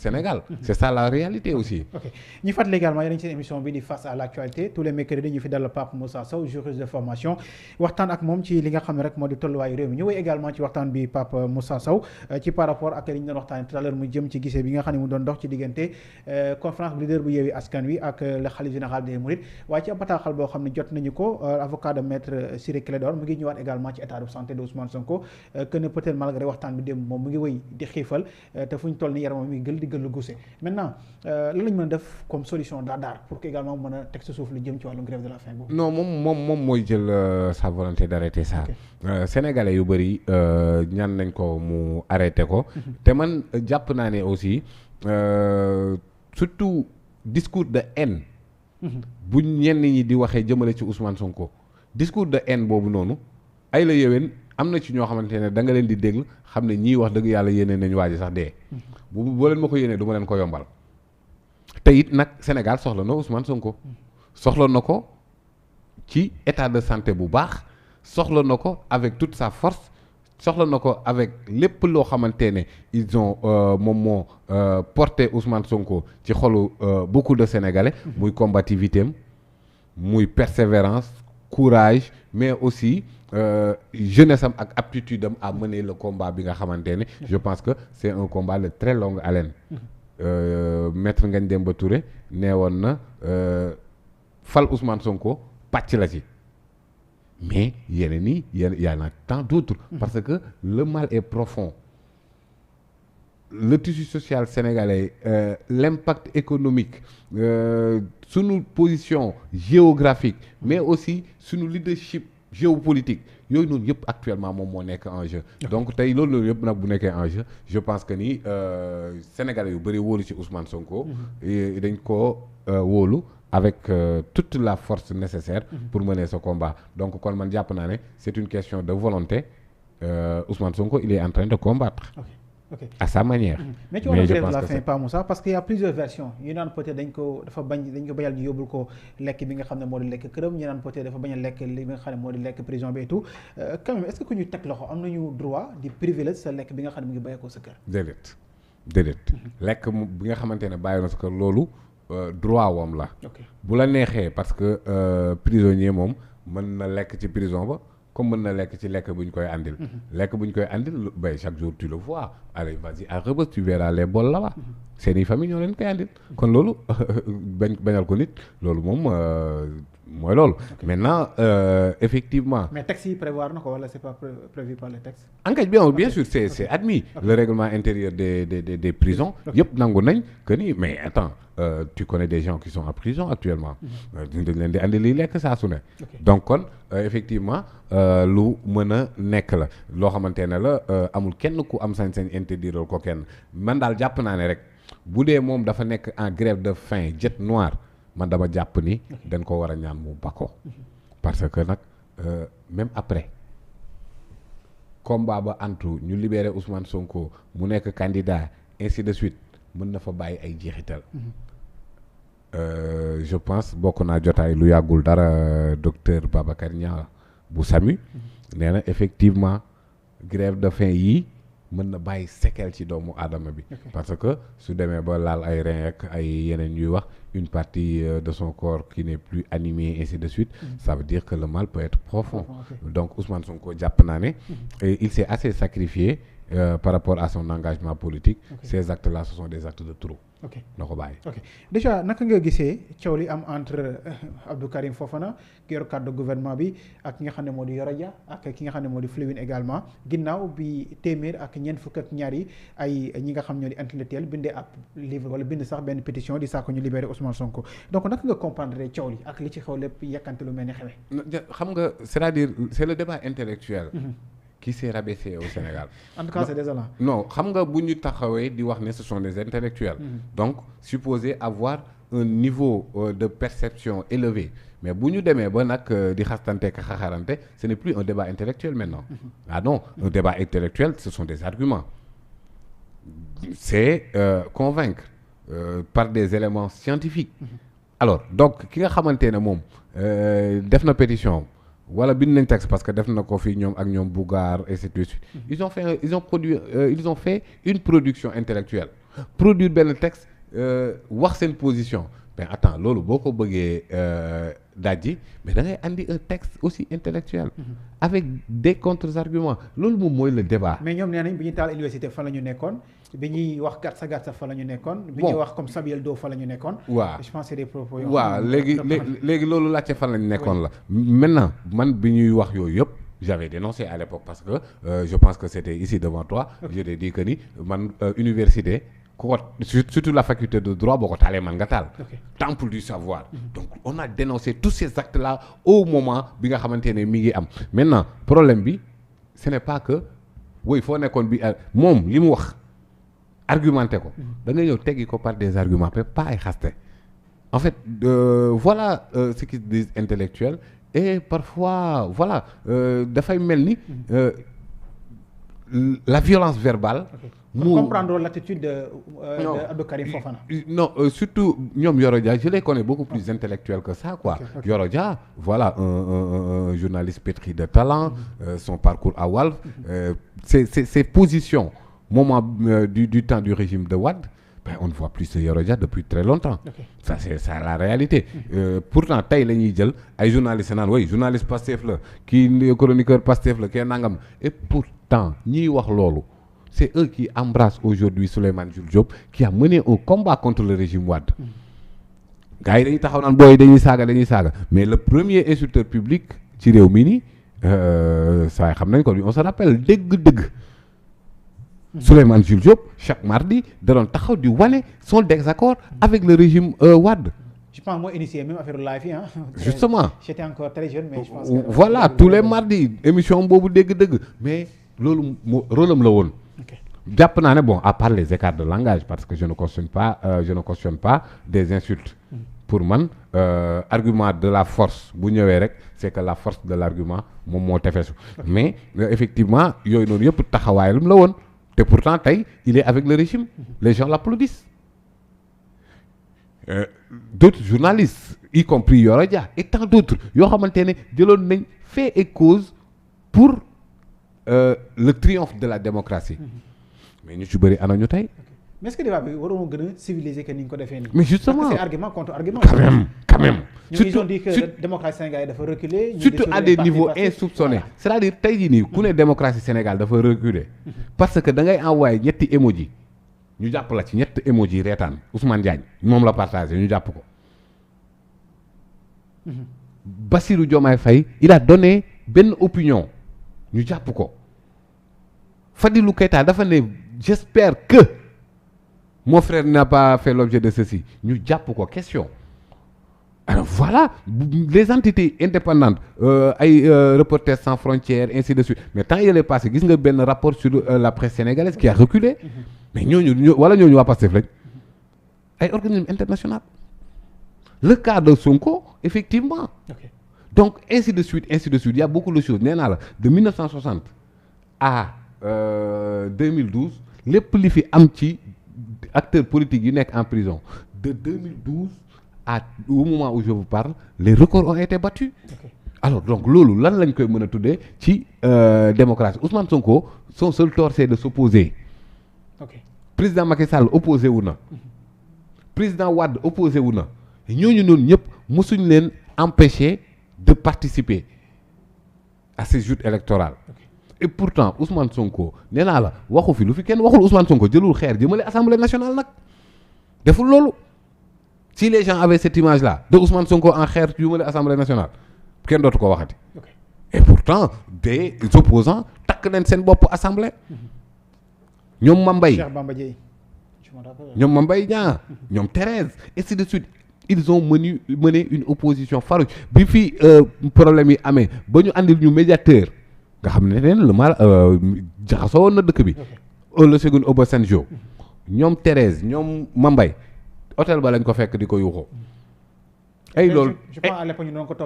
Sénégal. C'est ça la réalité aussi. ok ñu fàttali également yéen a ngi seen émission bi di face à l'actualité tous les mercredis ñu fi dalal Pape Moussa Sow juriste de formation waxtaan ak moom ci li nga xam ne rek moo di tolluwaayu réew mi ñu wéy également ci waxtaan bi Pape Moussa Sow ci par rapport ak li ñu doon waxtaan tout à l'heure mu jëm ci gisee bi nga xam ne mu doon dox ci diggante conférence bu leader bu Yewwi Askan Wi ak le khalife général des Mourides waaye ci ab bataaxal boo xam ne jot nañu ko avocat de maître Ciré Clédor mu ngi ñëwaat également ci état de santé de Ousmane Sonko que ne peut-être malgré waxtaan bi démb moom mu ngi wéy di xiifal te fu ñu toll ni yaramam mi ngi gël di gël lu guse maintenant lan lañ mën a def comme solution daar pour que également mën a teg sa suuf lu jëm ci wàllu grève de la faim boobu. non moom mooy jël sa volonté d'arrêter ça. Sénégalais yu bëri ñaan nañ ko mu arrêté ko. te man jàpp naa ne aussi surtout discours de haine. bu ñenn ñi di waxee jëmale ci Ousmane Sonko discours de haine boobu noonu ay la yéwén am na ci ñoo xamante ne da nga leen di déglu xam ne ñii wax dëgg yàlla yéene nañu waaj sax dee. boo leen ma ko yéenee du ma leen ko yombal. te it nag Sénégal soxla na Ousmane Sonko. soxla na ko ci état de santé bu baax soxla na ko avec toute sa force soxla na ko avec lépp loo xamante ne ils ont moom moo porté Ousmane Sonko ci xolu beaucoup de Sénégalais. muy combativité am muy persévérance courage mais aussi jeunesse am ak aptitude am à mener le combat bi nga xamante ne je pense que c'est un combat de très longue haleine. Maître Ngagne Demba Touré nee woon na fal Ousmane Sonko pàcc la ci mais yeneen yi y en a tant d'autres parce que le mal est profond. Le tissu social sénégalais l'impact économique sunu position géographique mais aussi sunu leadership géopolitique yooyu noonu yëpp actuellement moom moo nekk en jeu. Donc tey loolu yëpp nag bu nekkee en jeu je pense que ni sénégalais yu bëri wóolu ci Ousmane Sonko. dañ ko wóolu avec toute la force nécessaire pour mener ce combat donc kon man jàpp naa ne c'est une question de volonté Ousmane Sonko il est en train de combattre. ok à sa manière. mais ci wàllu grève de la faim pas Moussa parce que y a plusieurs versions ñu naan peut-être dañ ko bañal ñu yóbbul ko lekk bi nga xam ne moo di lekk këram ñu naan peut-être dafa bañ a lekk li nga xam ne moo di lekk prison bi et tout quand même est-ce que ku ñu teg loxo am nañu droit di privilège sa lekk bi nga xam ne mu ngi bàyyeekoo sa kër. déedéet lekk bi nga xamante ne bàyyi na sa kër loolu droit wam la. bu la neexee parce que prisonnier moom mën na lekk ci prison ba. comme mën na lekk ci lekk bu ñu koy andil. lekk bu ñu koy andil bay chaque jour tu le vois allez vas-y à Rebeuss tu verras les bols là-bas. seeni famille ñoo leen koy andil. kon loolu bañal ko nit loolu moom mooy loolu. maintenant effectivement. mais texte yi prévoir na ko wala c'est pas prévu par les textes. enquête bien sûr c'est admis. Le règlement intérieur des prisons. yëpp nangu nañ que ni mais attends. Tu connais des gens qui sont en prison actuellement. dañ leen di andi liy lekk saa su ne. donc kon effectivement lu mën a nekk la loo xamante ne la amul kenn ku am sañ-sañ interdire ko kenn man daal jàpp naa ne rek bu dee moom dafa nekk en grève de faim jet noir man dama jàpp ni dañ ko war a ñaan mu bako parce que nag même après combat ba antu ñu libérer Ousmane Sonko mu nekk candidat ainsi de suite mën na fa bàyyi ay jeexital. Je pense bokk naa jotaay lu yàggul dara docteur Babacar Niang bu SAMU nee na effectivement grève de faim yii mën na bàyyi séquelle ci doomu aadama bi. Parce que su demee ba laal ay rein ak ay yeneen yuy wax une partie de son corps qui n'est plus animée ainsi de suite. Ça veut dire que le mal peut être profond. Donc Ousmane Sonko jàpp naa ne il s'est assez sacrifié par rapport à son engagement politique. Ces actes-là ce sont des actes de trop. na ko bàyyi. Déjà naka nga gisee coow li am entre Abdou Karim Fofana ki yor cadre gouvernement bi ak ki nga xam ne moo di Yoro Dia ak ki nga xam ne moo di Flewin également ginnaaw bi téeméer ak ñeent fukk ak ñaar yi ay ñi nga xam ñoo di intellectuel bindee ab livre wala bind sax benn pétition di saako ñu libérer Ousmane Sonko donc naka nga comprendre coow li ak li ci xew lépp yàkkante lu mel ni xewee. xam nga c'est-à-dire c'est le débat intellectuel. qui s'est rabaissé au Sénégal. En tout cas, c'est désolant. Non, xam nga bu ñu taxawee di wax ne ce sont des intellectuels. Donc supposés avoir un niveau de perception élevé. Mais bu ñu demee ba nag di xastante ka xaxarante ce n'est plus un débat intellectuel maintenant. Ah non, un débat intellectuel ce sont des arguments. C'est convaincre par des éléments scientifiques. Alors donc ki nga xamante ne moom def na pétition wala bind nañ texte parce que def na ko fii ñoom ak ñoom Bougar et cetera. Ils ont fait une production intellectuelle produire benn texte wax seen position mais attends loolu boo ko bëggee dajji mais da ngay andi un texte aussi intellectuel avec des contre-arguments loolu moom mooy le débat. mais ñoom nee nañ bi ñuy taal université fa la ñu nekkoon bi ñuy wax Gatsa fa la ñu nekkoon. bi ñuy wax comme Samuel Doe fa la ñu nekkoon. waaw je pense que c'est des propos. waaw léegi loolu laajte fan la ñu nekkoon la. maintenant man bi ñuy wax yooyu yëpp j'avais dénoncé à l'époque parce que je pense que c'était ici devant toi. je t'ai dit que ni man université. ku ko surtout la faculté de droit boo ko taalee man nga taal. temple du savoir. donc on a dénoncé tous ces actes là au moment bi nga xamante ne mi ngi am maintenant problème bi ce n'est pas que woy foo nekkoon bi moom li mu wax argumenté ko da ngay ñëw teggi ko par des arguments mais pas ay xaste en fait voilà ce qu'ils disent intellectuels et parfois voilà dafay mel ni la violence verbale. comprendre l'attitude de Abdou Karim Fofana. Non, surtout ñoom Yoro Dia je les connais beaucoup plus intellectuels que ça quoi. Okay. Yoro Dia voilà un journaliste pétri de talent, son parcours à Walf, ses positions moment du temps du régime de Wade, on ne voit plus ce Yoro Dia depuis très longtemps. Okay. Ça c'est la réalité. Pourtant tey la ñuy jël ay journalistes naan oui journaliste Pastef la kii chroniqueur Pastef la kii nangam et pourtant ñiy wax loolu. C'est eux qui embrassent aujourd'hui Souleymane Jules Diop qui a mené un combat contre le régime Wade. Gars yi dañuy taxaw naan booy dañuy saaga mais le premier insulteur public ci réew mi nii saa xam nañ ko on se rappelle dëgg-dëgg. Souleymane Jules Diop chaque mardi da doon taxaw di wane son désaccord avec le régime Wade. Je pense moi initié même affaire live hein. Justement. J'étais encore très jeune mais je pense que voilà tous les mardis émission boobu dëgg-dëgg mais loolu rôle am la woon. jàpp naa ne bon à part les écarts de langage parce que je ne cautionne pas des insultes pour man argument de la force bu ñëwee rek c'est que la force de l'argument moom moo tefesu mais effectivement yooyu noonu yëpp taxawaayam la woon te pourtant tey il est avec le régime les gens l'applaudissent d'autres journalistes y compris Yoro Dia et tant d'autres yoo xamante ne jëloon nañ fait et cause pour le triomphe de la démocratie mais ñu ci bëri ana ñu tey. mais est-ce que débat bi waroon gën a civilisé que ni ñu ko defee nii. mais justement parce que c'est argument contre argument. quand même. surtout ils ont dit que la démocratie sénégalaise dafa reculer. surtout à des niveaux insoupçonnés. c'est-à-dire tey jii nii ku ne démocratie Sénégal dafa reculer. parce que da ngay envoyé ñetti emoji ñu jàpp la ci ñetti emoji reetaan Ousmane Diagne moom la partagé ñu jàpp ko. Bassirou Diomaye Faye il a donné benn opinion ñu jàpp ko. Fadilou Keita dafa ne j'espère que mon frère n'a pas fait l'objet de ceci ñu jàpp ko question alors voilà les entités indépendantes ay Reporters sans frontières ainsi de suite mais temps yële passé gis nga benn rapport sur la presse sénégalaise qui a reculé mais ñooñu waa Pastef lañ ay organisme international le cas de Sonko effectivement donc ainsi de suite il y a beaucoup de choses nee naa la de 1960 à 2012 lépp li fi am ci acteurs politiques yu nekk en prison de 2012 au moment où je vous parle les records ont été battus. Alors donc loolu lan lañ koy mën a tuddee ci démocratie Ousmane Sonko son seul tort c'est de s'opposer. Président Macky Sall opposé wu na. Président Wade opposé wu na ñooñu noonu ñëpp mosuñ leen empêcher de participer à ces joutes électorales. Et pourtant Ousmane Sonko nee naa la waxu fi lu fi kenn waxul Ousmane Sonko jëlul xeer jëmale assemblée nationale nag deful loolu si les gens avaient cette image là de Ousmane Sonko en xeer jëmale assemblée nationale kenn dootu ko waxati. Et pourtant des opposants takk nañ seen bopp assemblée ñoom Mambay ñoom Mambay Niang ñoom Thérèse ainsi de suite ils ont mené une opposition farouche bi fi problème yi amee ba ñu andil ñu médiateur. nga xam ne leen lu mal jaxasoo woon na dëkk bi Olusegun Obasanjo ñoom Thérèse ñoom Mambay hôtel ba lañ ko fekk di ko yuuxoo ay loolu je pense à l'époque ñu doon ko topp